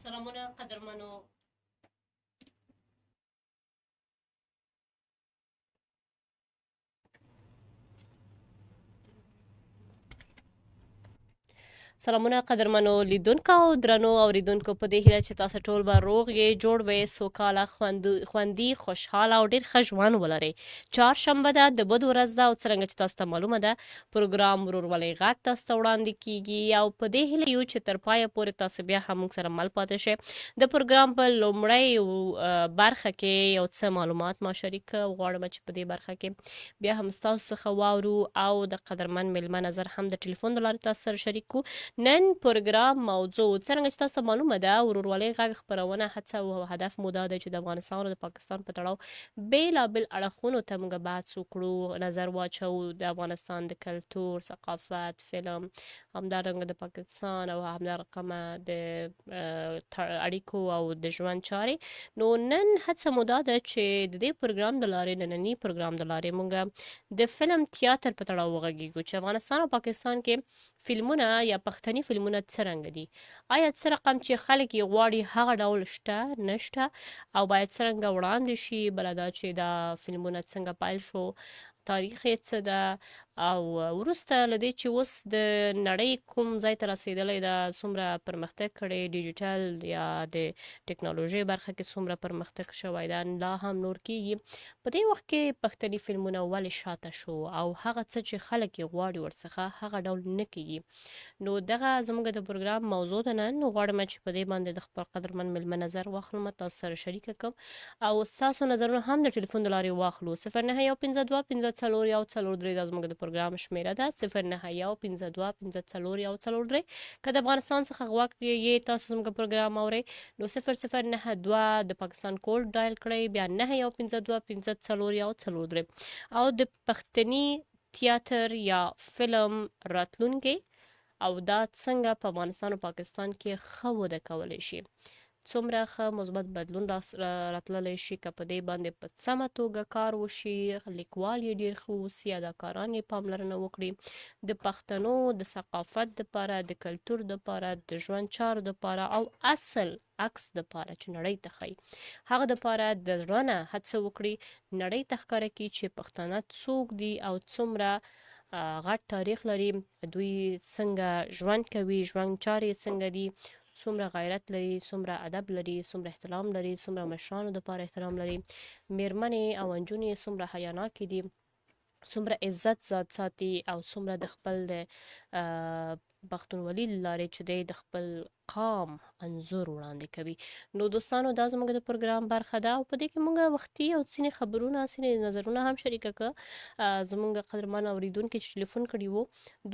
سلامونه قدرمنو. سلامونه قدرمنو لیدونکو او درنو اوریدونکو په دې هیله چې تاسو ټول به روغ یې جوړ به سوکاله خوندي خوشحاله او ډیر ښه ژوند ولرئ. چهارشنبه ده د بد ورځ ده او څرنګه چې تاسو ته معلومه ده پروګرام ورورولۍ غږ تاسو ته وړاندې کیږي او په دې هیله یو چې تر پایه پورې تاسو بیا هم موږ سره مل پاتې شئ. د پروګرام په لومړۍ برخه کې یو څه معلومات ما شریک غواړم چې په دې برخه کې بیا هم ستاسو څخه واورو او د قدرمن میلمه نظر هم د ټلیفون د لارې تاسو سره شریک کو. نن پروګرام موضوع څرنګه چې تاسو ته معلومه ده ورورولۍ غږ خپرونه هڅه او هدف مو دا دی چې د افغانستان او د پاکستان په تړاو بېلابېل اړخونو ته موږ بحث وکړو، نظر واچو د افغانستان د کلتور، ثقافت، فلم، همدارنګه د پاکستان او همدا رقمه د اړیکو او د ژوند چارې. نو نن هڅه مو دا ده چې د دې پروګرام د لارې نننی پروګرام د لارې موږ د فلم تیاتر په تړاو وغږیږو چې افغانستان او پاکستان کې فلمونه یا پښتني فلمونه څرنګه دي، آیا څه رقم چې خلک یې غواړي هغه ډول شته نشته او باید څرنګه وړاندې شي. بله دا چې دا فلمونه څنګه پیل شو، تاریخ یې څه ده او وروسته له دې چې اوس د نړۍ کوم ځای ته رسېدلی ده، څومره پرمختګ کړی ډیجیټل یا د ټکنالوژۍ برخه کې څومره پرمختګ شوی ده، لا هم نور کیږي. په دې وخت کې پښتني فلمونه ولې شاته شو او هغه څه چې خلک یې غواړي ورڅخه هغه ډول نه کیږي. نو دغه زموږ د پروګرام موضوع ده نن. نو غواړم چې په دې باندې د خپل قدرمن میلمه نظر واخلم، تاسو سره شریکه کوم او ستاسو نظرونه هم د ټلیفون د لارې واخلو. 09152154 دا زموږ د پروګرام شمیره ده، 09152154 که د افغانستان څخه غواړئ یې تاسو زموږ پروګرام اورئ نو 0092 د پاکستان کوډ ډایل کړئ، بیا 915254 او د پښتني تیاتر یا فلم راتلونکي او دا څنګه په افغانستان او پاکستان کې ښه وده کولی شي، څومره ښه مثبت بدلون راتللی شي که په دې باندې په سمه توګه کار وشي، لیکوال یې ډېر ښه اوسي، اداکاران یې پاملرنه وکړي، د پښتنو د ثقافت دپاره، د کلتور دپاره، د ژوند چارو دپاره او اصل عکس دپاره چې نړۍ ته ښایي هغه دپاره د زړه نه هڅه وکړي، نړۍ ته ښکاره کړي چې پښتانه څوک دي او څومره غټ تاریخ لري، دوی څنګه ژوند کوي، ژوند چارې څنګه دي، څومره غیرت لري، څومره ادب لري، څومره احترام لري، څومره مشرانو دپاره احترام لري، میرمنې او نجونې څومره حیاناکې دي، څومره عزت ذات ساتي او څومره د خپل د پښتونولي له لارې چې دی د خپل قام انځور وړاندې کوي. نو دوستانو دا زموږ د پروګرام برخه ده او په دې کې موږ وختي او ځینې خبرونه ځینې نظرونه هم شریکه کړه. زموږ قدرمن اورېدونکي چې ټلیفون کړي وو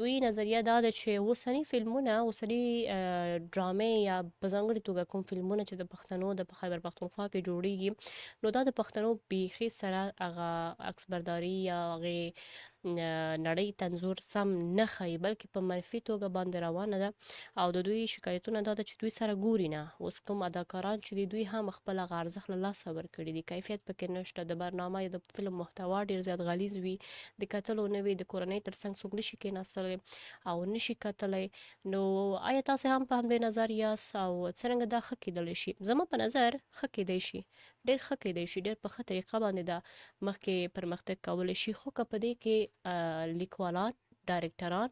دوی نظریه دا ده چې اوسني فلمونه، اوسني ډرامې یا په ځانګړې توګه کوم فلمونه چې د پښتنو د خیبر پښتونخوا کې جوړیږي نو دا د پښتنو بیخي سره هغه عکس برداري یا هغې نړۍ تنظور سم نه ښایي بلکې په منفي توګه باندې روانه ده او د دوی شکایتونه دا ده چې دوی سره ګوري نه. اوس کوم اداکاران چې دي دوی هم خپل هغه ارزښت له لاسه ورکړي دي، کیفیت پکې نشته، د برنامه یا د فلم محتوا ډېر زیات غلیظ وي، د کتلو نه وي، د کورنۍ تر څنګ څوک نشي کېناستلی او نشي کتلی. نو آیا تاسې هم په همدې نظر یاست او څرنګه دا ښه کېدلی شي؟ زما په نظر ښه کېدی شي، ډېر ښه کېدی شي، ډېر په ښه طریقه باندې دا مخکې پرمختګ کولی شي، خو که په دې کې لیکوالان، ډایرکټران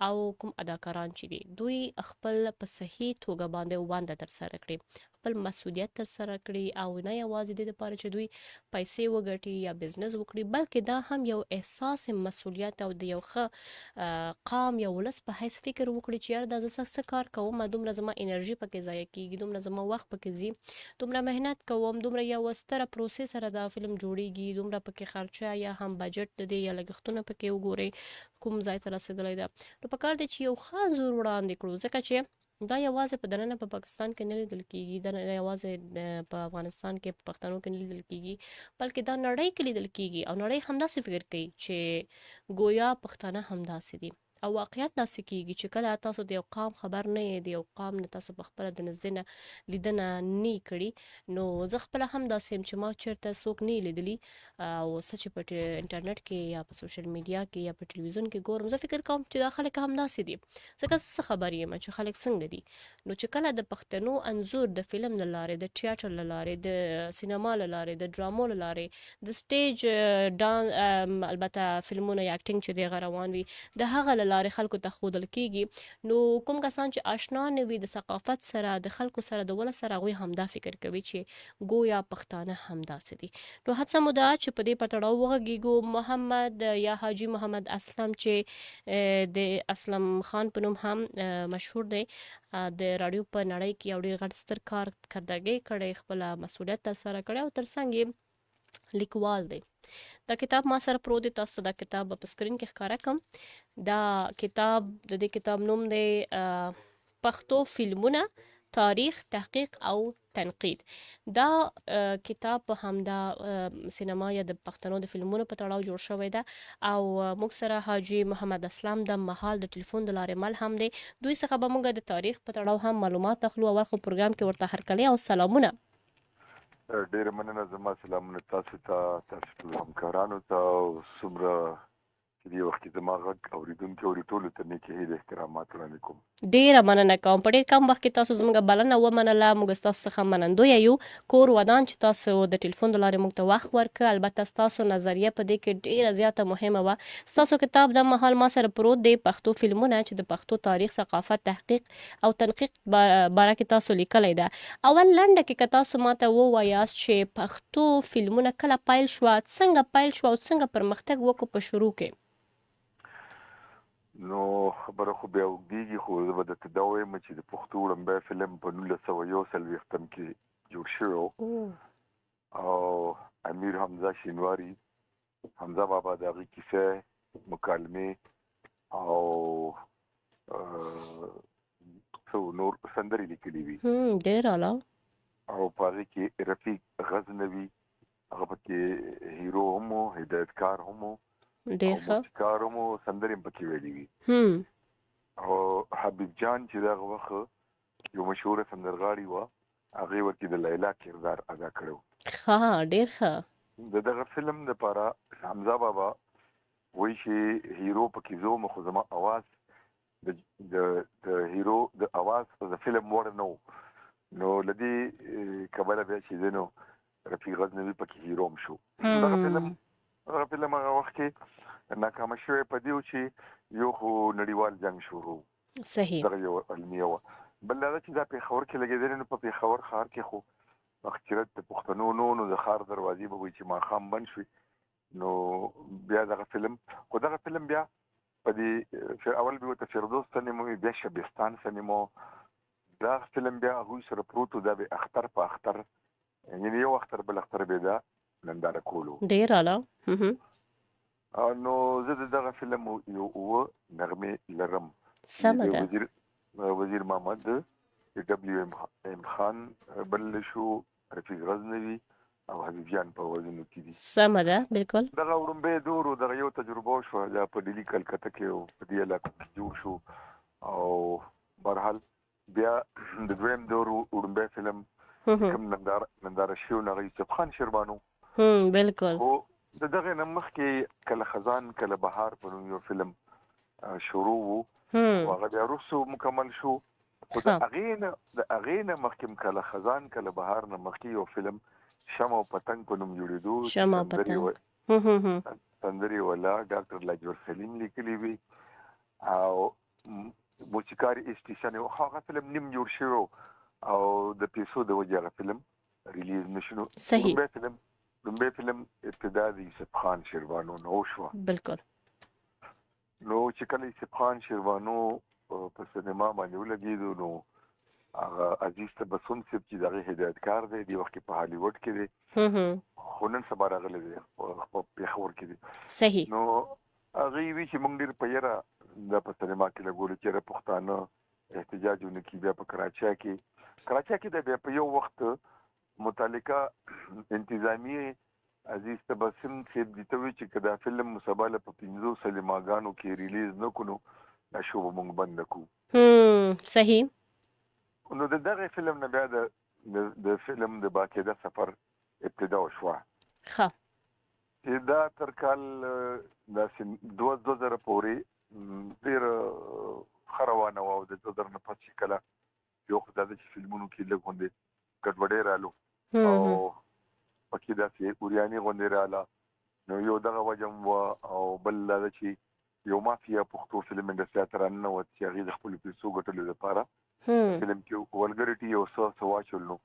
او کوم اداکاران چې دي دوی خپل په صحیح توګه باندې ونډه ترسره کړي، خپل مسؤلیت ترسره کړي او نه یوازې دې دپاره چې دوی پیسې وګټي یا بزنس وکړي بلکې دا هم یو احساس مسؤلیت او د یو ښه قام یا ولس په حیث فکر وکړي چې یاره دا زه څه کار کوم، دومره زما انرژي پکې ضایع کیږي، دومره زما وخت پکې ځي، دومره محنت کوم، دومره یوه ستره پروسې سره دا فلم جوړیږي، دومره پکې خرچه یا هم بجټ د دې یا لګښتونه پکې وګورئ کوم ځای ته رسېدلی ده. نو پکار دی چې یو ښه انځور وړاندې کړو ځکه چې دا یوازې په دننه په پاکستان کې نه لیدل کیږي، دا یوازې په افغانستان کې په پښتنو کې نه لیدل کیږي بلکې دا نړۍ کې لیدل کیږي او نړۍ همداسې فکر کوي چې ګویا پښتانه همداسې دي. او واقعیت داسې کیږي چې کله تاسو د یو قام خبر نه یې د یو قام نه تاسو په خپله د نږدې نه لیدنه نه کړي نو زه خپله هم داسې یم چې ما چېرته څوک نه لیدلي او څه چې په انټرنیټ کې یا په سوشل میډیا کې یا په ټلویزیون کې ګورم زه فکر کوم چې دا خلک هم داسې دي ځکه زه څه خبر یم چې خلک څنګه دي نو چې کله د پښتنو انځور د فلم له لارې د تیاتر له لارې د سینما له لارې د ډرامو له لارې د سټیج ډانس البته فلمونه یا اکټینګ چې دی روان وي د هغه له لارې خلکو ته ښودل کیږي نو کوم کسان چې آشنا نه وي د ثقافت سره د خلکو سره د ولس سره هغوی همدا فکر کوي چې ګویا پښتانه همداسې دي نو هڅه مو ده چې په دې په تړاو وغږیږو محمد یا حاجي محمد اسلم چې د اسلم خان په نوم هم مشهور دی د راډیو په نړۍ کې یو ډېر غټ ستر کارکردګي کړی خپله مسؤلیت ترسره کړی او ترڅنګ یې لیکوال دی دا کتاب ما سره پروت دی تاسو ته دا کتاب په سکرین کې ښکاره کړم دا کتاب د دې کتاب نوم دی پښتو فلمونه تاریخ تحقیق او تنقید دا کتاب په همدا سینما یا د پښتنو د فلمونو په تړاو جوړ شوی ده او موږ سره حاجي محمد اسلام د مهال د ټلیفون د لارې مل هم دی دوی څخه به موږ د تاریخ په تړاو هم معلومات اخلو اول خو پروګرام کې ورته هرکلی او سلامونه ډېره مننه زما سلامونه تاسو ته تاسو ټولو همکارانو ته او څومره چې دې وخت کې زما غږ اورېدونکي اوري ټولو ته نیکې هیلې احترامات وړاندې کوم ډیره مننه کوم په ډیر کم وخت کې تاسو زموږ بلنه ومنله موږ ستاسو څخه منندویه یو کور ودان چې تاسو د ټلیفون د لارې موږ ته وخت ورکړ البته ستاسو نظریه په دې کې ډیره زیاته مهمه وه ستاسو کتاب د مهال ما سره پروت دی پښتو فلمونه چې د پښتو تاریخ ثقافت تحقیق او تنقیق باره کې تاسو لیکلی ده اول لنډه کې که تاسو ماته ووایاست چې پښتو فلمونه کله پیل شوه څنګه پیل شوه او څنګه پرمختګ وکړو په شروع کې نو خبره خو بیا اوږدېږي خو زه به درته دا وایم چې د پښتو وړومبی فلم په 1941 کې جوړ شوی او امیر حمزه شینواري حمزه بابا د هغې کیسه مکالمې او څو نور سندرې لیکلي وي ډېر اعلی او په هغې کې رفیق غزنوي هغه پکې هیرو هم و هدایتکار هم و ډېر ښه موسیقار هم و سندرې هم پکې ویلي وي او حبیب جان چې دغه وخت یو مشهوره سندرغاړې وه هغې ورکې د لیلا کردار ادا کړی و ښه ډېر ښه د دغه فلم دپاره حمزه بابا وایي چې هیرو پکې زه وم خو زما اواز د هیرو د اواز د فلم وړ نه و نو له دې کبله بیا چې دی نو رفیق غزنوي پکې هیرو هم شو دغه فلم هغه وخت کې ناکامه شوی په دې و چې یو خو نړیوال جنګ شروع صحیح دغه یو علمیه وه بل دا چې دا پېښور کې لګېدلی نو په پېښور ښار کې خو مخکرت د پښتنو نو د ښار دروازې به وایي چې ماښام بند شوي نو بیا دغه فلم خو دغه فلم بیا په دې اول به ورته فردوس سنیما وي بیا شبستان سنیما دا فلم بیا هغوی سره پروت و دا به اختر په اختر یعنې یو اختر بل اختر به دا ننداره کولو ډېر اعلی نو زه د دغه فلم یو اووه نغمې لرم سمه ده وزیر محمد ډبلیو ام خان بل شو رفیق غزنوي او حبیب جان په وزنو کې دي سمه ده بالکل دغه وړومبی دور و دغه یو تجربه وشوه دا په ډیلي کلکته کې په دې علاقه کې جوړ شو او برحال بیا د دویم دور وړومبی فلم کوم ننداره شوی نو هغه یوسف خان شیربانو بالکل خو د دغه نه مخکې کله خزان کله بهار په نوم یو فلم شروع و او هغه بیا وروسته مکمل شو خو د هغې نه مخکې کله خزان کله بهار نه مخکې یو فلم شمع او پتنګ په نوم جوړېدو شمع او پتنګ سندرې ولا ډاکټر لاجور سلیم لیکلي وي او موسیقار اسټیشن هغه فلم نیم جوړ شوی او د پیسو د وجې هغه فلم ریلیز نشو صحیح لومبی فلم ابتدا د یوسف خان شیروانو نه وشوه بالکل نو چې کله یوسف خان شیروانو په سینما باندې ولګېدو نو هغه عزیز تبسم صاحب چې د هغې هدایتکار دی دې وخت کې په هالیوډ کې دی خو نن سبا راغلی دی په پېښور کې دی صحیح نو هغې وي چې موږ ډېر په یره دا په سینما کې لګولو چې یاره پښتانه احتجاج ونه کړي بیا په کراچۍ کې د بیا په یو وخت متعلقه انتظامیه عزیز تبسم صاحب دې ته وایي چې که دا فلم سبا له په 500 سینماګانو کې ریلیز نه کړو دا شو به موږ بند کړو. صحیح. نو د دغه فلم نه بیا د فلم د باقاعده سفر ابتدا وشوه ښه. چې دا تر کال داسې 2000 پورې ډېره ښه روانه وه او د 2000 نه پس چې کله یو خو دا ده چې فلمونو کې لږ غوندې ګډوډۍ رالو او پکې داسې اوریاني غوندې راله، نو یو دغه وجه هم وه او بل دا ده چې یو مافیا پښتو فلم انډسټري ته راننوت چې هغې د خپلو پیسو ګټلو لپاره فلم کې ولګرټي یو څه واچول، نو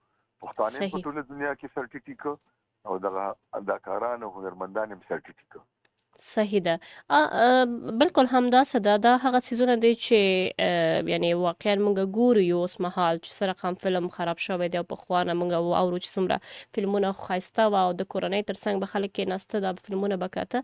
پښتانه په ټوله دنیا کې سر ټیټي کړ او دغه اداکاران او هنرمندان هم سر ټیټي کړ. صحیح ده. بالکل همداسې ده. دا هغه څیزونه دي چې یعنی واقعا موږ ګورو یو اوس مهال چې څه رقم فلم خراب شوی دی او پخوا نه موږ واورو چې څومره فلمونه ښایسته وه او د کورنۍ تر څنګ به خلک کېناسته دا فلمونه به کته.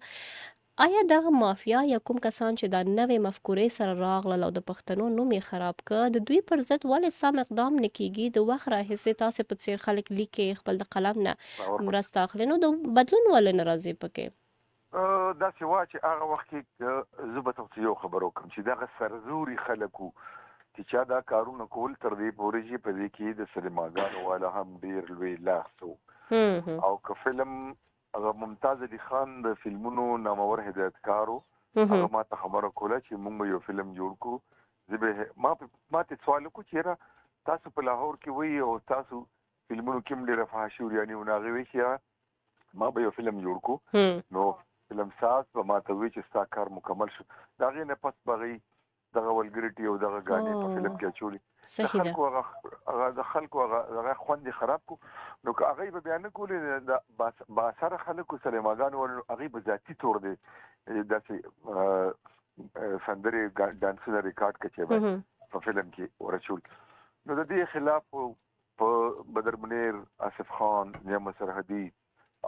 آیا دغه مافیا یا کوم کسان چې دا نوې مفکورې سره راغلل او د پښتنو نوم یې خراب کړ، د دوی پر ضد ولې سم اقدام نه کیږي؟ د وخت راهیسې تاسې په څیر خلک لیکي، خپل د قلم نه مرسته اخلي، نو د بدلون ولې نه راځي پکې؟ داسې وه چې هغه وخت کې زه به تاسو یو خبر وکړم چې دغه سرزوري خلک وو چې چا دا کارونه کول تر دې پورې چې په دې کې د سینماګانو والا هم ډېر لوی لاس و. او که فلم هغه ممتاز علي خان د فلمونو نامور هدایتکار و، هغه ما ته خبره کوله چې موږ به یو فلم جوړ کړو. ما ته سوال وکړو چې یاره تاسو په لاهور کې وئ او تاسو فلمونو کې هم ډېره فحاشي وریانې و، نو هغې وایي چې ما به یو فلم جوړ کړو. نو فلم ساز به ما ته وایي چې ستا کار مکمل شو. د هغې نه پس به هغې دغه ولګرټي او دغه ګانې په فلم کې اچولې. د خلکو هغه خوند یې خراب کړو. نو که هغې به بیا نه کولې د بااثره خلکو سینماګانو هغې به ذاتي طور دی داسې سندرې ډانسونه ریکارډ کړه چې په فلم کې ورچول. نو د دې خلاف په بدر منیر، آصف خان، نیمه سرحدي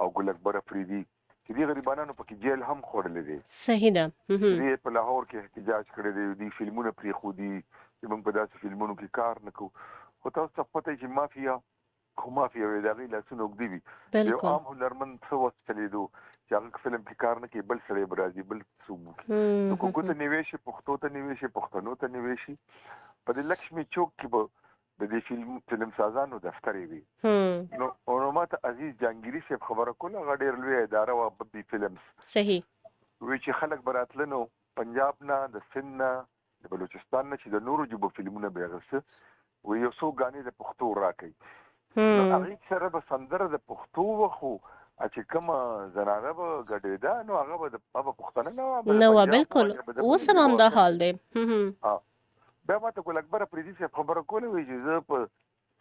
او ګل اکبر افریدي چې دې غریبانانو پکې جیل هم خوړلی دی. صحیح ده. دې په لاهور کې احتجاج کړی دی، دې فلمونه پرېښودي چې موږ په داسې فلمونو کې کار نه کوو. خو تاسو ته پته چې مافیا وي، د هغې لاسونه اوږده وي. یو عام هنرمند څه وخت چلېدو چې هغه فلم کې کار نه کوي، بل سړی به راځي، بل څوک وکړي. نو کوکو ته نیوی شي، پښتو ته نیوی شي، پښتنو ته نیوی شي. په دې لکشمي چوک کې به د دې فلم سازانو دفتر وي. نو ما ته عزیز جهانګیري صاحب خبره کوله، هغه ډېر لوی اداره وه ببي فلمز. صحیح. وی چې خلک به راتله نو پنجاب نه، د سند نه، د بلوچستان نه چې د نورو ژبو فلمونه به یې اخیسته، وی یو څو ګانې د پښتو راکوي. نو هغې سره به سندره د پښتو وه، خو چې کومه زنانه به ګډېده نو هغه به پښتنه نه وه. بالکل اوس هم همدا حال دی. بیا ما ته ګل اکبر افریدي صاحب خبره کوله، وایي چې زه په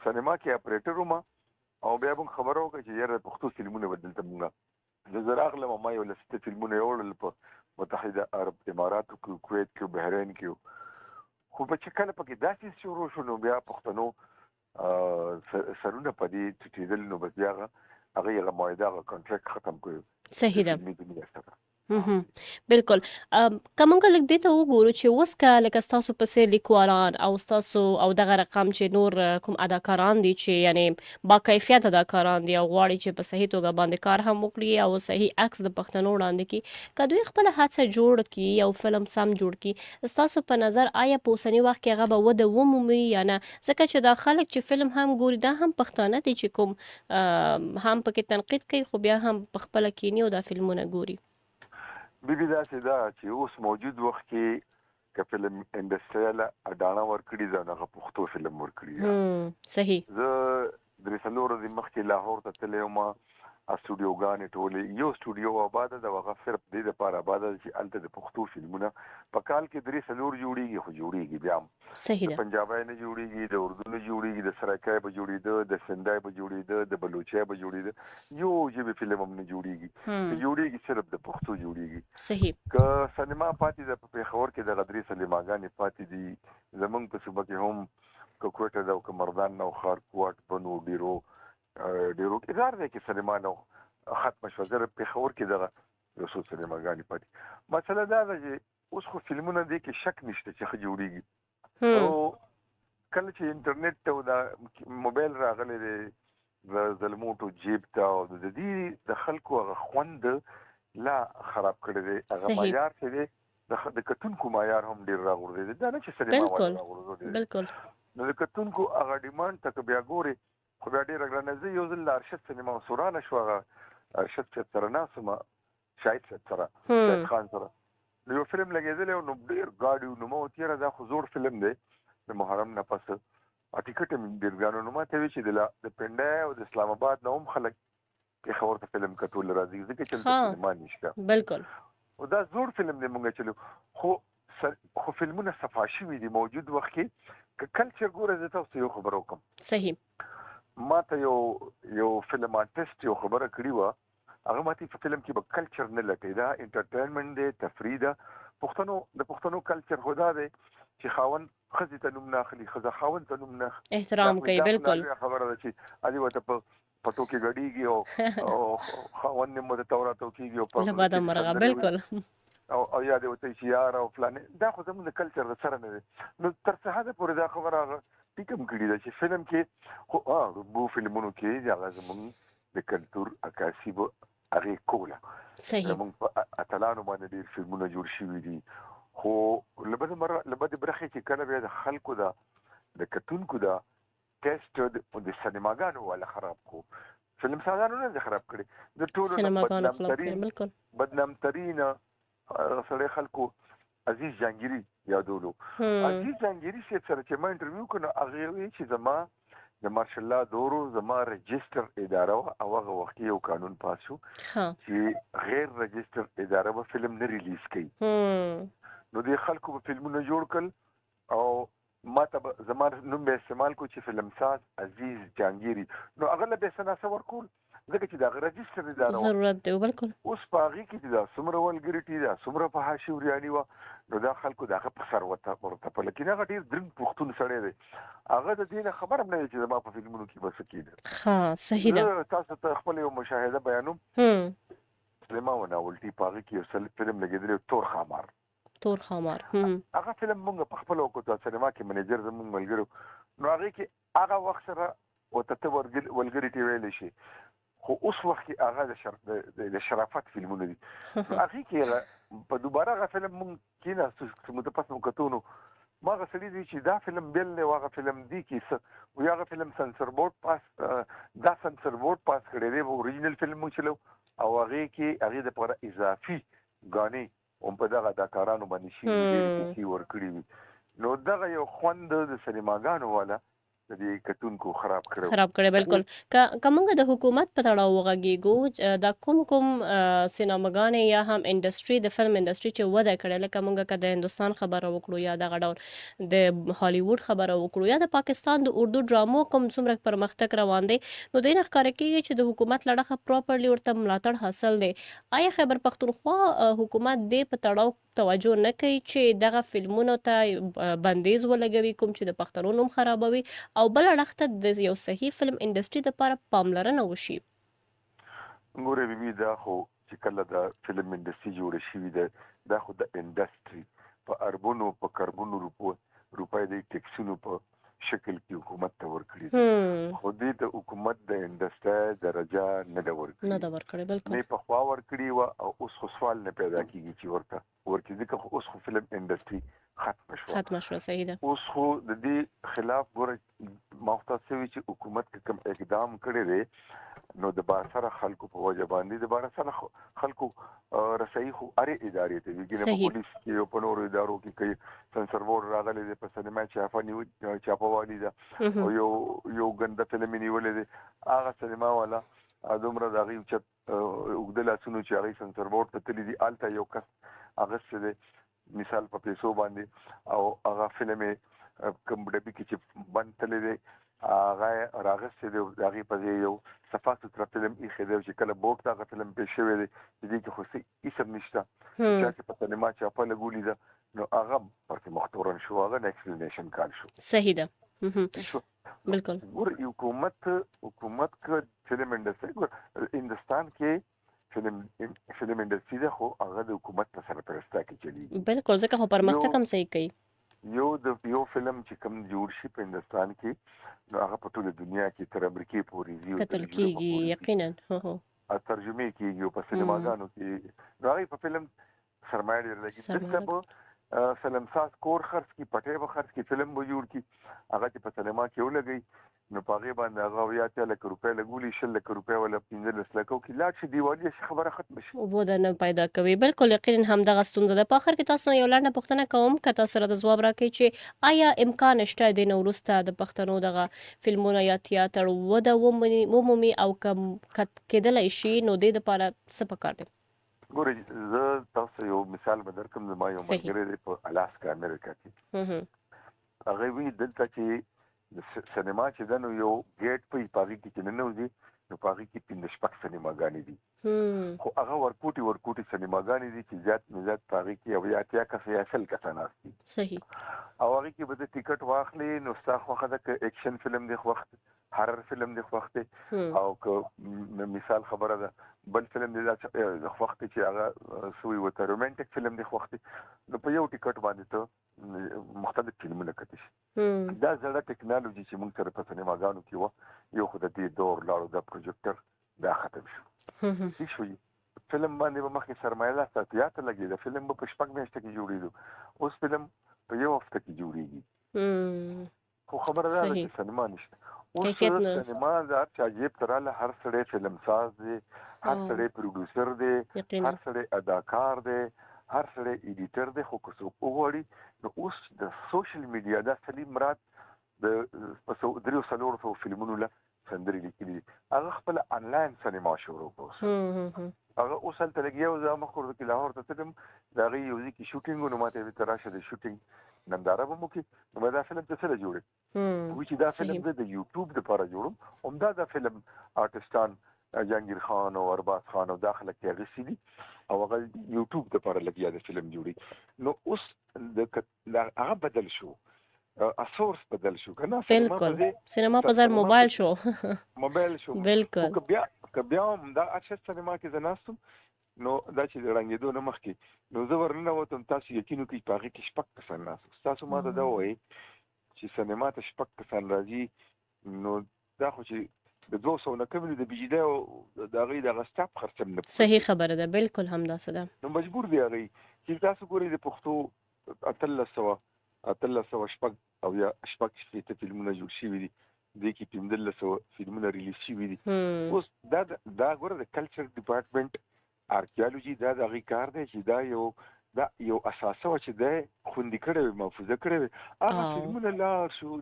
سینما کې اپریټر وم او بیا موږ خبره وکړه چې یاره پښتو فلمونه به دلته موږ زه راغلم او ما یو لسته فلمونه یې وړل په متحده عرب اماراتو کې، کویت کې، بحرین کې. خو چې کله پکې داسې شروع شو نو بیا پښتنو سرونه په دې ټیټېدل، نو بس بیا هغې هغه معاهده هغه کانټریکټ ختم کړی. صحیح ده. بالکل. که موږ لږ دې ته وګورو چې اوس که لکه ستاسو په څېر لیکوالان او ستاسو او دغه رقم چې نور کوم اداکاران دي چې یعنې با کیفیت اداکاران دي او غواړي چې په صحیح توګه باندې کار هم وکړي او صحیح عکس د پښتنو وړاندې کړي، که دوی خپله هڅه جوړ کړي یو فلم سم جوړ کړي، ستاسو په نظر آیا په اوسني وخت کې هغه به وده ومومي یا نه؟ ځکه چې دا خلک چې فلم هم ګوري دا هم پښتانه دي چې کوم هم پکې تنقید کوي خو بیا هم په خپله کیني او دا فلمونه ګوري. بیبي داسې ده چې اوس موجود وخت کې که فلم انډسټریاله اډانه ورکړي ده نو هغه پښتو فلم ورکړي. صحیح. زه 3 ورځې مخکې لاهور ته تللی وم، استودیوګانې ټولې، یو استودیو آباده ده، هغه صرف دې دپاره آباده ده چې هلته د پښتو فلمونه په کال کې 3-4 جوړېږي، خو جوړېږي بیا هم. صحیح ده. د پنجابی نه جوړېږي، د اردو نه جوړېږي، د سرایکای به جوړېده، د سندای به جوړېده، د بلوچۍ به جوړېده، یو ژبې فلم هم نه جوړېږي. جوړېږي صرف د پښتو جوړېږي. صحیح. که سینما پاتې ده په پېښور کې دغه 3 سینماګانې پاتې دي، زمونږ په صوبه کې هم که کوټه ده او که مردان نه او خارکوټ، بنو، ډیرو هزار دی کې سینما نه ختمه شوه. زه پېښور کې دغه یو څو سینماګانې پاتې. مسله دا ده چې اوس خو فلمونه دې کې شک نشته چې ښه جوړېږي. او کله چې انټرنیټ ته او دا موبایل راغلی دی د زلموټو جیب ته، او د دې د خلکو هغه خوند لا خراب کړی دی. هغه معیار چې دی د کتونکو معیار هم ډیر راغورځي دا نه چې سینما بالکل ولا راغورځي بالکل نو د کتونکو هغه ډیماند ته بیا ګوري خو بیا ډیر غرانه زه یو ځل ارشد سینما سورانه شو هغه ارشد چې سره ناسمه شاید سره شاید خان سره نو یو فلم لګیدل نو ډیر گاډیو نو مو تیرا دا خو زوړ فلم دی د محرم نه پس اټیکټ مې ډیر غانو نو ماته وی چې د پنده او د اسلام آباد نوم خلک په خبر ته فلم کټول راځي ځکه چې سینما نشته بالکل او دا زوړ فلم دی مونږ چلو خو فلمونه صفاشي وي دي موجود وخت کې کلچر ګوره زه تاسو یو خبر وکم صحیح ما ته یو فلم آرټیست یو خبره کړې و هغه ماته په فلم کې به کلچر نه لټي دا انټرټینمنت دی تفریح ده پښتنو کلچر خدا دی چې خاون خزي ته نوم نه اخلي خزه خاون ته نوم نه احترام کوي بالکل خبره ده چې علي وته په پټو کې غړيږي او خاون نه مده توراتو کېږي او په لباده مرغه بالکل او یاد وته چې یار او فلان دا خو زموږ د کلچر سره نه نو تر څه حد پورې دا خبره ټیکم کړی دا چې فلم کې خو بو فلمونو کې دا زموږ د کلچر عکاسي به هغه کوله صحیح موږ په اتلانو باندې ډیر فلمونه جوړ شوي دي خو لبد برخه چې کله بیا د خلکو دا د کتونکو دا ټیسټ د سینماګانو ولا خراب کو فلم سازانو نه خراب کړي د ټولو سینماګانو خراب کړي بالکل بدنام ترين سره خلکو عزیز جانگیری یادولو عزیز جانگیری سره چې ما انټرویو کړو هغه وی چې زما د ماشاء الله دورو زما رجستر اداره او هغه وخت یو قانون پاس شو چې غیر رجستر اداره به فلم نه ریلیز کوي نو د خلکو په فلمونه جوړ کړ او ما ته زما نوم به استعمال کو چې فلم ساز عزیز جانگیری نو هغه له بسنا سور کول ځکه چې دا رجستر اداره ضرورت دی بالکل اوس پاغي کې دا سمره ولګریټي دا سمره په حاشیه ورياني و نو دا خلکو دغه په سر ورته په لکه هغه ډیر درن پښتون سره دی هغه د دې خبر هم نه چې ما په فلمونو کې بس کېده ها صحیح ده تاسو ته خپل یو مشاهده بیانوم سليما ونا ولټي پاغي کې یو فلم لګیدل تور خامار هغه فلم موږ په خپل وکړو سینما کې منیجر زموږ ملګرو نو هغه کې هغه وخت سره وته ولګریټي ویل شي خو اوس وخت کې هغه د شرافت فلمونه دي هغه کې په دوباره هغه فلم مونږ کې نه متپس مو کتونو ما غسلی دي چې دا فلم بل نه واغه فلم دی کې او هغه فلم سنسر بورډ پاس کړی دی اوریجنل فلم مو چلو او هغه کې هغه د پر اضافي غاني په دغه اداکارانو باندې شي ورکړي نو دغه یو خوند د سینماګانو والا د دې کتونکو خراب کړي بالکل کومه د حکومت په تړاو وغږیږو دا کوم سینماګانې یا هم انډستری د فلم انډستری چې وده کړي لکه موږ که د هندستان خبره وکړو یا د غډور د هالیوود خبره وکړو یا د پاکستان د اردو ډرامو کوم څومره پرمختګ روان دي نو د نه ښکار کیږي چې د حکومت لړخه پراپرلی ورته ملاتړ حاصل دی آیا خیبر پختونخوا حکومت دې په تړاو توجه نه کوي چې دغه فلمونو ته بندیز ولګوي کوم چې د پښتنو نوم خرابوي او بل اړخته د یو صحیح فلم انډستری لپاره پاملرنه وشي ګوره بیبي دا خو چې کله د فلم انډستری جوړ شي دا خو د انډستری په اربونو په کاربونو روپۍ د ټیکسونو په شکل کې حکومت ته ورکړي خو دې د حکومت د انډستری درجه نه دا ورکړي بالکل نه په خوا ورکړي او اوس خو سوال نه پیدا کیږي چې ورته ځکه اوس خو فلم انډستری ختم شو صحیح ده اوس خو د دې خلاف ګوره مختصوي چې حکومت کوم اقدام کړی دی نو د باسره خلکو په وجه باندې د باسره خلکو رسایي خو اړ ادارې ته ویګنه په پولیس کې په نورو ادارو کې کوي سنسر بورډ راغلي دی په سینما چاپوالي ده او یو ګنده فلم نیولې دی هغه سینما والا دومره دغه چې وګدل اسونو چې هغه سنسر بورډ ته تللی دی الته یو کس هغه څه مثال په پیسو باندې او هغه فلم کوم ډبي کې چې بند تللی دی هغه راغسته دی هغه په یو صفات تر فلم یې خدای چې کله بوک تا فلم پېښ شوی دی دې کې خو څه اسم نشته چې په سینما چې په لګولې ده نو هغه پرته مختورن شو هغه ایکسپلینیشن کار شو صحیح ده بالکل ور حکومت ک فلم انډستری هندستان کې فلم انډستری ده خو هغه د حکومت په سرپرستی کې چلیږي بالکل ځکه خو پرمختګ هم صحیح کوي یو فلم چې کوم جوړ شي په هندستان کې نو هغه په ټوله دنیا کې تر امریکای پورې کتل کیږي یقینا ترجمه کیږي په سینماګانو کې راغی په فلم سرمایه ډېر لګي سرمایه دلته به فلمساز کور خرڅ کړي پټې به خرڅ کړي فلم به جوړ کړي هغه چې په سینما کې ولګي نو په هغې باندې هغه 80 لکه روپۍ لګولي 100 لکه روپۍ ولا 15 لکه وکړي لاړ شي دیوالي شي خبره ختمه شي وده نه پیدا کوي. بالکل یقینا همدغه ستونزه ده. په آخر کې تاسو نه یو لنډه پوښتنه کوم که تاسو راته ځواب راکړئ چې آیا امکان شته د نه وروسته د پښتنو دغه فلمونه یا تیاتر وده ومومي او که کېدلی شي نو دې دپاره څه پکار دی؟ ګورئ زه تاسو یو مثال به درکړم زما یو صحیح. ملګری دی په الاسکا امریکا کې هغه وایي دلته چې د سینما چې ده نو یو ګیټ په په هغې کې چې ننوځي نو په هغې کې 15 شپږ سینماګانې دي خو هغه ورکوټي سینماګانې دي چې زیات نه زیات په هغې کې یو یا اتیا کسه یا سل کسه ناست دي صحیح. او هغې کې به د ټیکټ واخلې نو ستا خوښه ده که ایکشن فلم دی خوښ هرر فلم دی خوښ دی او که مثال خبره ده بل فلم دی خوښ دی چې هغه سوی ورته رومانټیک فلم دی خوښ دی نو په یو ټیکټ باندې ته مختلف فلمونه کتلی شي دا زړه ټکنالوژي چې موږ سره په سینماګانو کې وه یو خو د دې دور لاړو د پروجیکټر دا ختم شو څه شوي فلم باندې به مخکې سرمایه لاسته اتیا لګېده فلم به په 6 میاشتو کې جوړېدو اوس فلم په یو هفته کې جوړېږي خو خبره دا ده چې سینما نشته اوس سینما د هر چا جیب ته راله هر سړی فلم ساز دی هر سړی پروډوسر دی هر سړی اداکار دی هر سړی ایډیټر دی خو که څوک وغواړي نو اوس د سوشل میډیا دا سلیم مراد د 300 فلمونو له سندرې لیکلي دي هغه خپل انلاین سینما شروع کړه هغه اوس هلته لګیا و زه مخکې کې لاهور ته تلم د هغې یو ځای کې شوټینګ و نو ما ته یې ته راشه د شوټینګ ننداره به مو وکړي نو ما دا فلم ته څه له جوړې وایي چې دا فلم زه د یوټیوب دپاره جوړم همدا دا فلم آرټسټان جهانګیر خان او ارباز خان او دا خلک یې اخیستي دي او هغه یوټیوب دپاره لګیا د فلم جوړي نو اوس هغه بدل شو اسورس بدل شو کنه بالکل سینما په ځای موبایل شو بالکل که بیا هم دا اچھا سینما کې زه ناست نو دا چې د ړنګېدو نه مخکې نو زه ورننوتم تاسو یقین وکړئ په هغې کې 6 کسان ناست تاسو ما ته دا ووایئ چې سینما ته 6 کسان راځي نو دا خو چې د 200 نه کم د بجلی او د هغې دغه سټاف خرڅ هم نه صحیح خبره ده بالکل همداسې ده نو مجبور دی هغې چې تاسو ګورئ د پښتو 1300 شپږ او یا شپږ شپېته فلمونه جوړ شوي دي دې کې 1500 فلمونه ریلیز شوي دي اوس دا ګوره د کلچر ډپارټمنټ آرکیالوجي دا د هغې کار دی چې دا یو اساسه وه چې دی خوندي کړی وي محفوظه کړی وي هغه فلمونه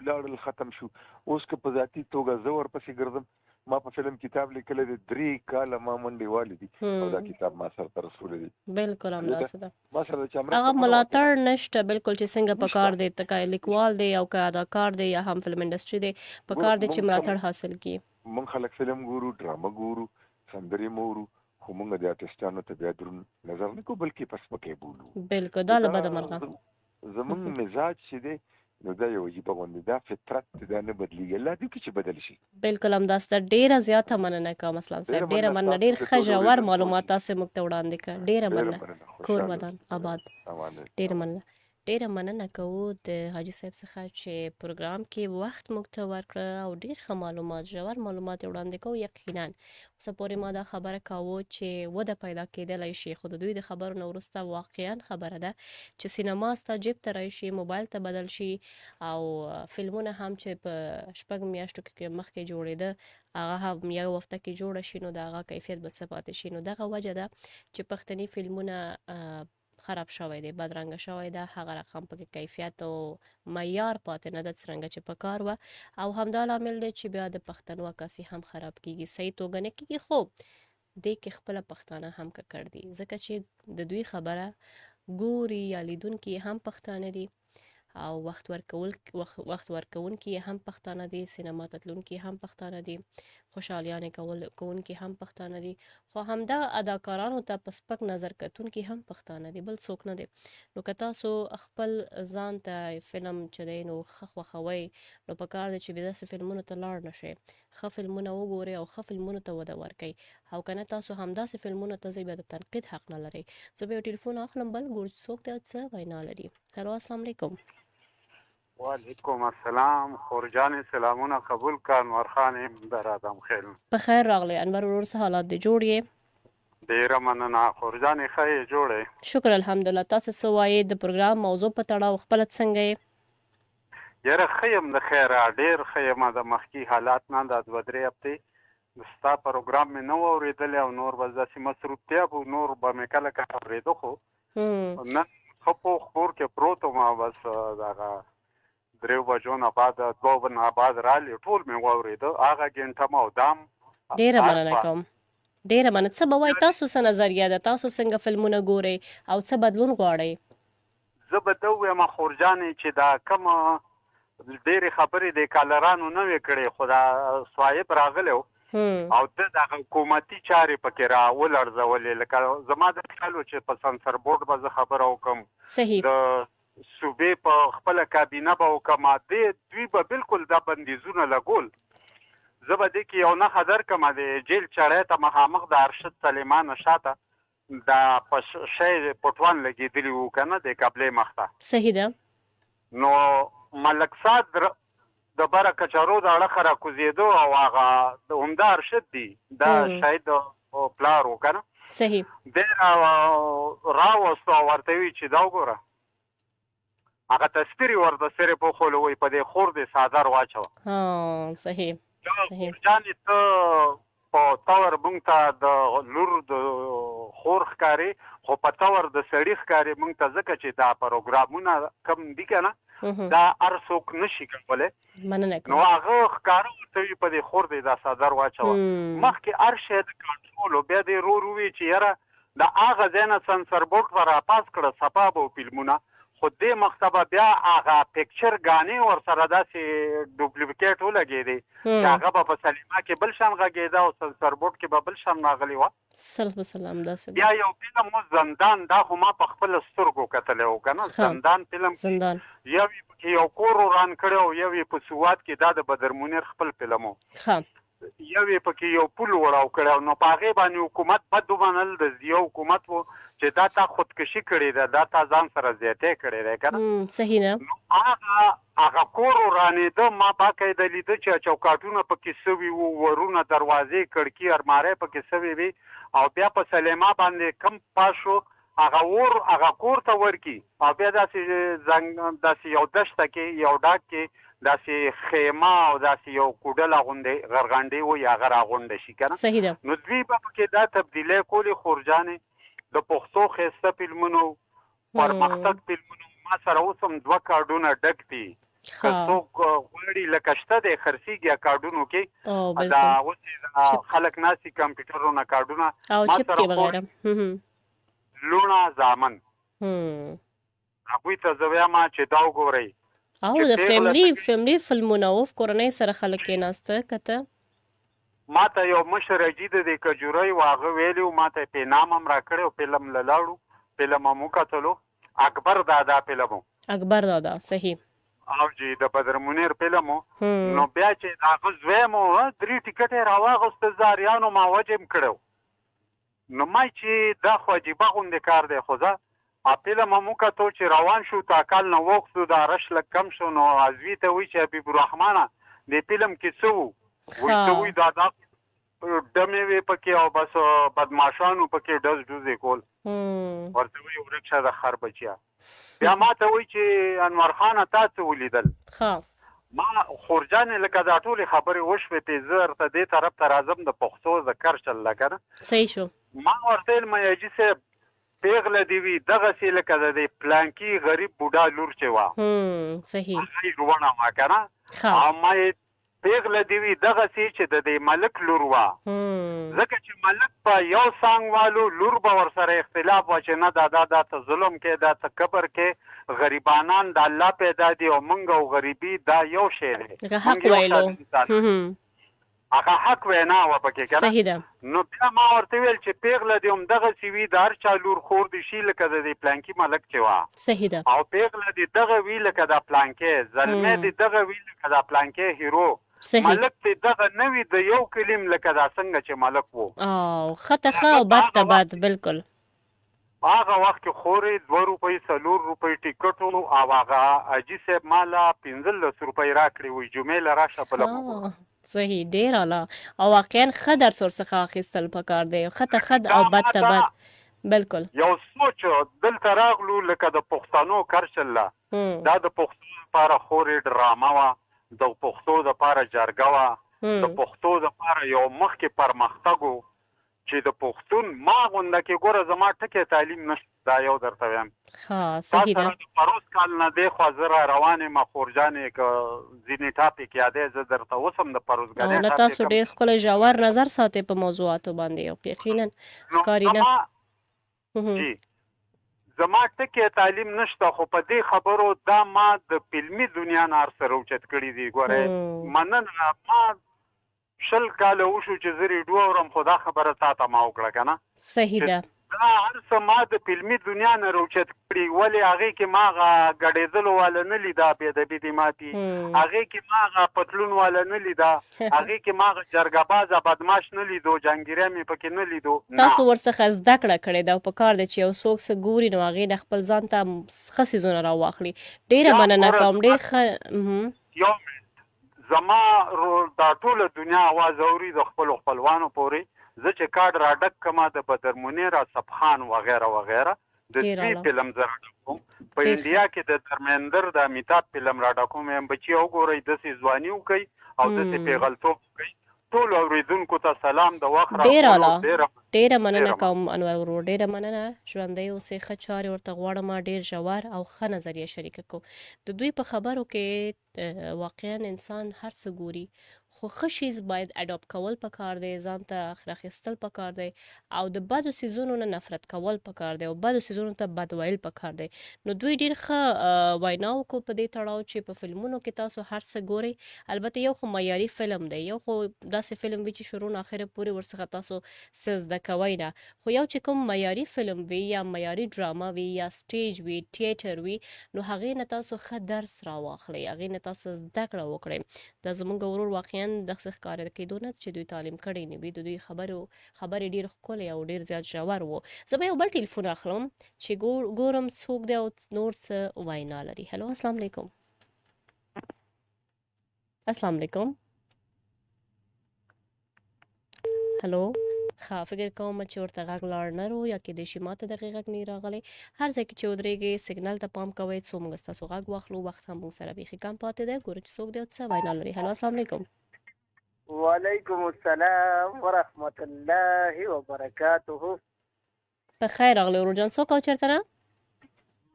لاړل ختم شو اوس که په ذاتي توګه زه ورپسې ګرځم ما په فلم کتاب لیکلی دی 3 کاله ما منډې والې دي او دا کتاب ما سره ته رسولی دی بالکل همداسې ده ما سره چې هغه ملاتړ نشته بالکل چې څنګه پکار دی که لیکوال دی او که اداکار دی یا هم فلم انډسټري دی پکار دی چې ملاتړ حاصل کړي موږ خلک فلم ګورو ډرامه ګورو سندرې مو ورو خو موږ د آرټسټانو ته بیا دروند نظر نه کوو بلکې په سپکۍ بولو بالکل دا له بده مرغه زموږ مزاج چې دی نو دا یو عجیبه غوندې دا فطرت دا نه بدلیږي الله دې وکړي چې بدل شي بالکل همداسې ډېره زیاته مننه کوم اسلام صاحب ډېره مننه ډېر ښه ژور معلومات تاسې موږ ته وړاندې کړه ډېره مننه کور ودان آباد ډېره مننه ډېره مننه کوو د حاجي صاحب څخه چې پروګرام کې وخت موږ ته ورکړه او ډېر ښه معلومات ژور معلومات یې وړاندې کوو یقینا اوسه پورې ما دا خبره کوو چې وده پیدا کېدلی شي خو د دوی د خبرو نه وروسته واقعا خبره ده چې سینما ستا جیب ته راشي موبایل ته بدل شي او فلمونه هم چې په 6 میاشتو کې مخکې جوړېده هغه هم یو هفته کې جوړه شي نو د هغه کیفیت به څه پاتې شي نو دغه وجه ده چې پښتني فلمونه خراب شوی دی بدرنګه شوی ده هغه رقم پکې کیفیت او معیار پاتې نه ده څرنګه چې پکار وه او همدا لامل دی چې بیا د پښتنو عکاسي هم خراب کیږي صحیح توګه نه کیږي خو دې کې خپله پښتانه هم ککړ دي ځکه چې د دوی خبره ګوري یا لیدونکي هم پښتانه دي او وخت ورکوونکي هم پښتانه دي سینما ته تلونکي هم پښتانه دي خوشحالیانې کوونکي هم پښتانه دي خو همدغه اداکارانو ته په سپک نظر کتونکي هم پښتانه دي بل څوک نه دي نو که تاسو خپل ځان ته فلم چې دی نو ښه خوښوئ نو پکار دی چې داسې فلمونو ته لاړ نه شئ ښه فلمونه وګورئ او ښه فلمونو ته وده ورکئ او که نه تاسو همداسې فلمونو ته ځئ بیا د تنقید حق نه لرئ زه به یو ټلیفون اخلم بل ګورو چې څوک دی څه وینا لري هلو السلام علیکم وعلیکم السلام خورجان سلامونه قبول کا انور خان در آدم خیل په خیر راغلی انور ورور څه حالات دی جوړ یې ډیره مننه خورجانې، ښه یې جوړې؟ شکر الحمدلله. تاسو څه وایې د پروګرام موضوع په تړاو خپله څنګه یې؟ یاره ښه یم د خیره، ډېر ښه یم د مخکې حالات نه. دا 2-3 هفتې ستا پروګرام مې نه و اورېدلی او نور به داسې مصروفتیا به نور به مې کله کله اورېده، خو نن ښه پوخ کور کې پروت وم او بس دغه 3 بجو نه بعد 2 نه بعد رالې ټول مې واورېده. هغه ګنټه مو دام ډیره مننه کوم. ډیره مننه. څه به وایي تاسو څه نظریه ده؟ تاسو څنګه فلمونه ګورئ او څه بدلون غواړئ؟ زه به ته ووایم خورجانې چې دا کومه ډېرې خبرې د کالرانو نه وې کړې، خو دا صاحب راغلی و او ده دغه حکومتي چارې پکې را ولړزولې. لکه زما د خیال و چې په سنسر بورډ به زه خبره وکړم، صحیح، د صوبې په خپله کابینه به وکړم، دوی به بالکل دا بندیزونه لګول. زه به دې کې یو نښه درکړم، د جیل چړی ته مخامخ د ارشد سلیمان شاته دا په شی پټوان لګېدلي وو که نه، د قبلې مخ ته. صحیح ده. نو ملک سعد د بره کچارو د اړخه راکوزېدو او هغه د عمده ارشد دی، دا شاید پلار و که نه، صحیح، دی راوستو او ورته وي چې دا وګوره هغه تصویر یې ورته سرې پوښولو، وایي په دې خور دې څادر واچوه. صحیح. خورجانې ته په طور موږ ته د لور د خور ښکاري، خو په طور د سړي ښکاري موږ ته، ځکه چې دا پروګرامونه کم دي که نه، دا هر څوک نشي کولی. نو هغه ښکاره ورته وي په دې خور دې دا څادر واچوه. مخکې هر شی د کنټرول و، بیا دې ورو ووایي چې یاره د هغه ځای نه سنسر بورډ به راپاس کړه صفا به و فلمونه، خو دې مخته به بیا هغه پکچر ګانې ورسره داسې ډوپلیکیټ ولګېدې چې هغه به په سلیما کې بل شان غږېده او سنسر بورډ کې به بل شان راغلې وه. بیا یو فلم و زندان، دا خو ما په خپلو سترګو کتلی و که نه، زندان فلم یو یې پکې یو کور وران کړی او یو یې په سوات کې، دا د بدر منیر خپل فلم و، یو یې پکې یو پل وړاو کړی، نو په هغې باندې حکومت بد ومنل، د ضیاء حکومت و چې دا تا خودکشي کړې ده، دا تا ځان سره زیاتی کړی دی که نه. صحیح ده. نو هغه کور ورانېده، ما باقاعده لیده چې چوکاټونه پکې سوي وو، ورونه، دروازې، کړکۍ، المارۍ پکې سوي وي، او بیا په سلیما باندې کم پاس شو هغه کور ته ورکي او بیا داسې یو دشته کې یو ډاګ کې داسې خیمه او داسې یو کوډله غوندې غرغنډې وي هغه راغونډه شي که نه. صحیح ده. نو دوی به پکې دا تبدیلی کولې خورجانې د پښتو ښایسته فلمونو، پرمختګ فلمونو. ما سره اوس هم 2 کارډونه ډک دي، که څوک غواړي لکه شته دی خرڅېږي کارډونو کې، دا اوس خلک ناستي کمپیوټرونه کارډونه ما سره لوڼه زامن هغوی ته زه وایم چې دا وګورئ. او د فیملی فلمونه و کورنۍ سره خلک کېناسته کته. ما ته یو مشر اجي د کجورۍ و، هغه ویلي و، ما ته پیغام هم راکړی و، فلم له لاړو، فلم هم وکتلو، اکبر دادا فلم و. اکبر دادا، صحیح. او چې د بدر منیر فلم و. نو بیا چې د هغه زوی مو 3 ټکټ یې راواغوسته، زاریانو ما وجه م کړی. نو ما چې دا خو عجیبه غوندې کار دی، خو زه فلم هم وکتو چې روان شو، تاکال نه وغوښتو، دا رش لږ کم شو. نو عزوي ته وایي چې حبیب الرحمنه د فلم کې څه وو؟ وایي څه وایي دا ډمې وې پکې او بس بدماشانو پکې ډز ډوزې کول. ورته وایي ورک شه د خر بچیا. بیا ما ته وایي چې انور خانه تا څه ولیدل؟ ما خورجانې لکه دا ټولې خبرې وشوې پې، زه ورته دې طرف ته راځم د پښتو ذکر چله که نه. صحیح شو. ما ورته ویل میاجي صاحب پیغله دې وي دغسې لکه د دې پلانکي غریب بوډا لور چې وه، صحیح، هغه یې روڼه وه که نه. او ما یې پیغله دې وي دغسې چې د دې ملک لور وه، ځکه چې ملک په یو څانګ والو، لور به ورسره اختلاف وه چې نه دا ته ظلم کې، دا ته کبر کې، غریبانان د الله پیدا دي او موږ او غریبي دا یو شی دی، حق ویلو، هغه حق وینا وه پکې که نه. صحیح ده. نو بیا ما ورته ویل چې پیغله دې همدغسې وي، د هر چا لور خور دې شي لکه د دې پلانکي ملک چې وه. صحیح ده. او پیغله دې دغه وي لکه دا پلانکې، زلمی دې دغه وي لکه دا پلانکې هیرو، ملک دې دغه نه وي د یو کلیم لکه دا څنګه چې ملک وو. ښه ته ښه او بد ته بد. بالکل. هغه وخت کې خورې 2 روپۍ 4 روپۍ ټیکټ و، او هغه حاجي صاحب ما له 15 روپۍ راکړې، وایي جمعې له راشه فلم وګوره. صحیح ډیر اعلی او واقعا ښه درس ورڅخه اخیستل پکار دی ښه ته ښه او بد ته بد بالکل یو سوچ دلته راغلو لکه د پښتنو کرچله دا د پښتو لپاره خورې ډرامه وه د پښتو لپاره جرګه وه د پښتو لپاره یو مخکې پرمختګ و چې د پښتون ما غونډه کې ګوره زما ټکی تعلیم نشته دا یو درته وایم صحیح ده د پروس کال نه دی خوا زه را روان یم خورجانې که ځینې ټاپک یادی زه درته اوس هم د پروسګانۍ نه تاسو ډېر ښکلی ژور نظر ساتئ په موضوعاتو باندې او یقینا ښکاري نه زما ټکی تعلیم نشته خو په دې خبرو دا ما د فلمي دنیا نه هر څه روچت کړي دي ګورئ مننه ما 20 کاله وشو چې زه ریډیو اورم خو دا خبره تا ته ما وکړه که نه صحیح ده دا هر څه ما د فلمي دنیا نه روچت کړي ولې هغې کې ما هغه ګډېدلو والا نه لیده بېادبي دې ماتي هغې کې ما هغه پتلون والا نه لیده هغې کې ما هغه جرګه بازه بدماش نه لیدو جهانګیری مې پکې نه لیدو تاسو ورڅخه زده کړه کړې ده او په کار ده چې یو څوک څه ګوري نو هغې نه خپل ځان ته ښه څیزونه راواخلي ډېره مننه کوم ډېر ښه یو منټ زما دا ټوله دنیا اواز اوري د خپلو خپلوانو پورې زه چې کارډ را ډک کما د بدر منیر اصف خان وغیره وغیره د دوی فلم زه را ډک کوم په انډیا کې د دھرمندر د امیتاب فلم را ډک کوم یم بچي وګورئ داسې ځواني وکئ او داسې پیغلتوب وکئ ټولو اورېدونکو ته سلام د وخت ډېره مننه کوم انور ورور ډېره مننه ژوندی اوسئ ښه چارې ورته غواړم ډېر ژور او ښه نظریه شریکه کوو د دوی په خبرو کې واقعا انسان هر څه ګوري خو ښه شیز باید اډاپټ کول پکار دی ځان ته راخیستل پکار دی او د بدو څیزونو نه نفرت کول پکار دی او بدو څیزونو ته بد ویل پکار دی نو دوی ډېر ښه وینا وکړو په دې تړاو چې په فلمونو کې تاسو هر څه ګورئ البته یو خو معیاري فلم دی یو خو داسې فلم وي چې شروع نه اخره پورې ورڅخه تاسو څه زده کوئ نه خو یو چې کوم معیاري فلم وي یا معیاري ډرامه وي یا سټیج وي تیټر وي نو هغې نه تاسو ښه درس راواخلئ هغې نه تاسو زده کړه وکړئ دا زموږ ورور واقعا دغسې ښکاره کېدو نه چې دوی تعلیم کړی نه وي د دوی خبرې ډېر ښکلې او ډېر زیات ژور وو زه به یو بل ټلیفون اخلم چې ګورم څوک دی او نور څه وینا لري هلو السلام علیکم السلام علیکم هلو ښه فکر کوم چې ورته غږ لاړ نه رو یا کیدای شي ماته دغې غږ نه راغلی هر ځای کې چې ودرېږئ سګنل ته پام کوئ څو موږ ستاسو غږ واخلو وخت هم موږ سره بیخي کم پاتې دی ګورو چې څوک دی او څه وینا لري هلو السلام علیکم وعلیکم السلام ورحمت الله وبرکاته په خیر راغلی ورور جان څوک او چېرته نه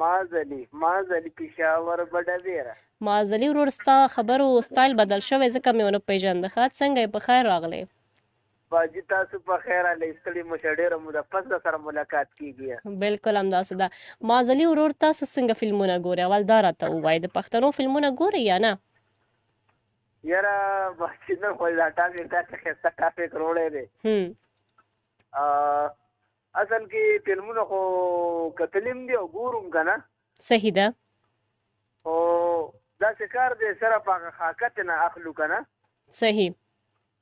مازلي پېښور بډه مازلي ورور ستا خبرو سټایل بدل شوی ځکه مې ونه پېژانده ښه څنګه یې په خیر راغلی باجي تاسو په خیر علی ستړي مو ډېره موده پس سره ملاقات کیږي بالکل همداسې ده مازلي ورور تاسو څنګه فلمونه ګورئ اول دا راته ووایئ د پښتنو فلمونه ګورئ یا نه یاره باجي نن خو دا ټاپک داسې ښایسته ټاپک روړی دی اصل کې فلمونه خو کتلیم دي او ګورم که نه صحیح ده خو داسې کار دی سره په هغه حقیقت نه اخلو که نه صحیح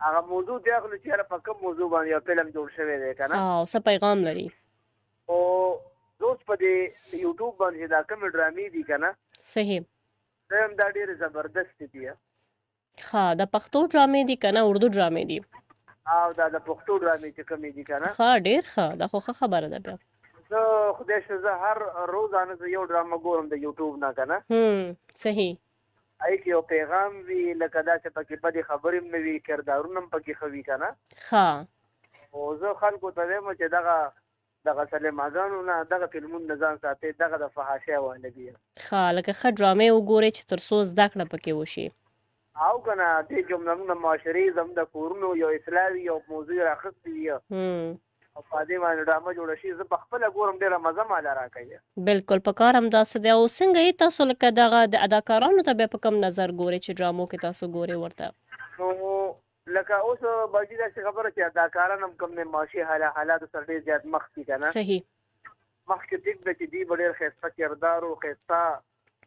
هغه موضوع دی اخلو چې یاره په کوم موضوع باندې یو فلم جوړ شوی دی که نه او څه پیغام لري او اوس په دې یوټیوب باندې دا کومې ډرامې دي که نه صحیح دا هم دا ډېرې زبردست دي ښه د پښتو ډرامې دي که نه اردو ډرامې دي او دا د پښتو ډرامې چې کومې دي که نه ښه ډېر ښه دا خو ښه خبره ده بیا زه خدای شه زه هر روزانه زه یو ډرامه ګورم د یوټیوب نه که نه صحیح هغې کې یو پیغام وي لکه داسې پکې بدې خبرې هم نه وي کردارونه هم پکې ښه وي که نه ښه خو زه خلکو ته وایم چې دغه سلیماګانو نه دغه فلمونه نه ځان ساتئ دغه د فحاشۍ واله دي ښه لکه ښه ډرامې وګورئ چې تر څو زده کړه پکې وشي او که نه دې جمله معاشرې زموږ د کورونو یو اصلاح وي یو موضوع راخیستې وي او په دې باندې ډرامه جوړه شي زه په خپله ګورم ډېره مزه ماله راکوي بالکل په کار همداسې دی او څنګه یې تاسو لکه دغه د اداکارانو ته بیا په کوم نظر ګورئ چې ډرامو کې تاسو ګورئ ورته نو لکه اوس باجي داسې خبره چې اداکاران هم کوم د معاشي حالاتو سره ډېر زیات مخ دي که نه صحیح مخکې ټیک ده چې دوی به ډېر ښایسته کردار و ښایسته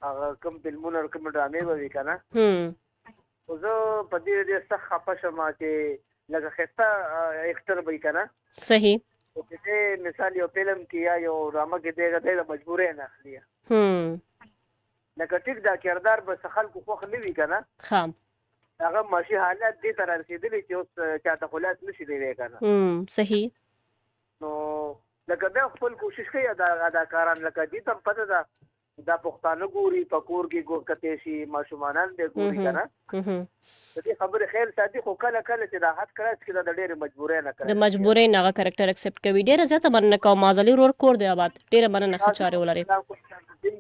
هغه کوم فلمونه کوم ډرامې به وي که نه خو زه په دې ډېر سخت خفه شم چې لکه ښایسته اکټر به وي که نه صحیح خو چې دی مثال یو فلم کې یا یو ډرامه کې دی د مجبورۍ نه اخلي لکه ټیک دا کردار به څه خلکو خوښ نه وي که نه هغه معاشي حالات دې ته رسېدلي چې اوس چاته خو لاس نشي دی کنه. صحیح. نو لکه بیا خپل کوشش کوي اداکاران لکه دې ته پته ده دا پښتانه ګوري په کور کې ګور کته شي ماشومانان دې ګوري کنه. د دې خبره خیر ساتي خو کله کله چې دا حد کړه چې دا ډېر مجبورې نه کوي. د مجبورې نه هغه کریکټر اکسپټ کوي. ډیره زیاته مننه کوم مازلي رور کور دی آباد. ډیره مننه ښه چارې ولرئ.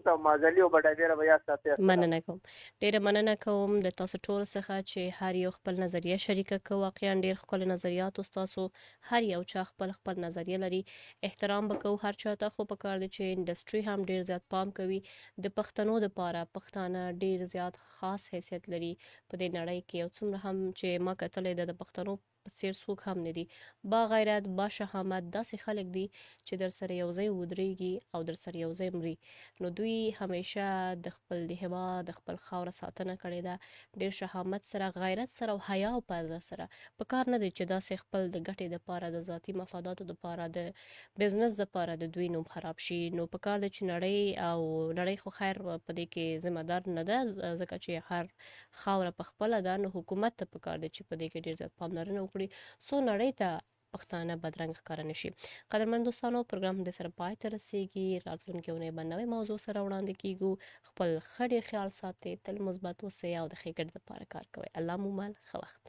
ته مازلي او بډای ډیره بیا ساتي. مننه کوم. ډیره مننه کوم د تاسو ټول څخه چې هر یو خپل نظریه شریکه کو. واقعا ډیر خپل نظریات تاسو هر یو چا خپل نظریه لري. احترام وکړو هر چا ته. خو په کار دی چې انډستری هم ډیر زیات پام کوي. د پښتنو د پاره پښتانه ډیر زیات خاص حیثیت لري په دې نړۍ کې. او څومره هم چې ما کتلې د پښتنو په څیر څوک هم نه دي با غیرت با شهامت داسې خلک دي چې در سره یو ځای ودرېږي او در سره یو ځای مري. نو دوی همیشه د خپل د هېواد د خپل خاوره ساتنه کړې ده ډېر شهامت سره غیرت سره او حیا او پرده سره. په کار نه دی چې داسې خپل د ګټې دپاره د ذاتي مفاداتو دپاره د بزنس دپاره د دوی نوم خراب شي. نو په کار دی چې نړۍ خو خیر په دې کې ذمه دار نه ده ځکه چې هر خاوره په خپله ده. نو حکومت ته په کار دی چې په دې کې ډېر زیات پاملرنه وکړي څو نړۍ ته پښتانه بدرنګ ښکاره نه شي. قدرمن دوستانو پروګرام د سره پای ته رسیږي. راتلونکې اونۍ به نوې موضوع سره وړاندې کیږو. خپل ښه ډېر خیال ساتئ. تل مثبت اوسئ او د ښې ګټې دپاره کار کوئ. الله مو مل. ښه وخت.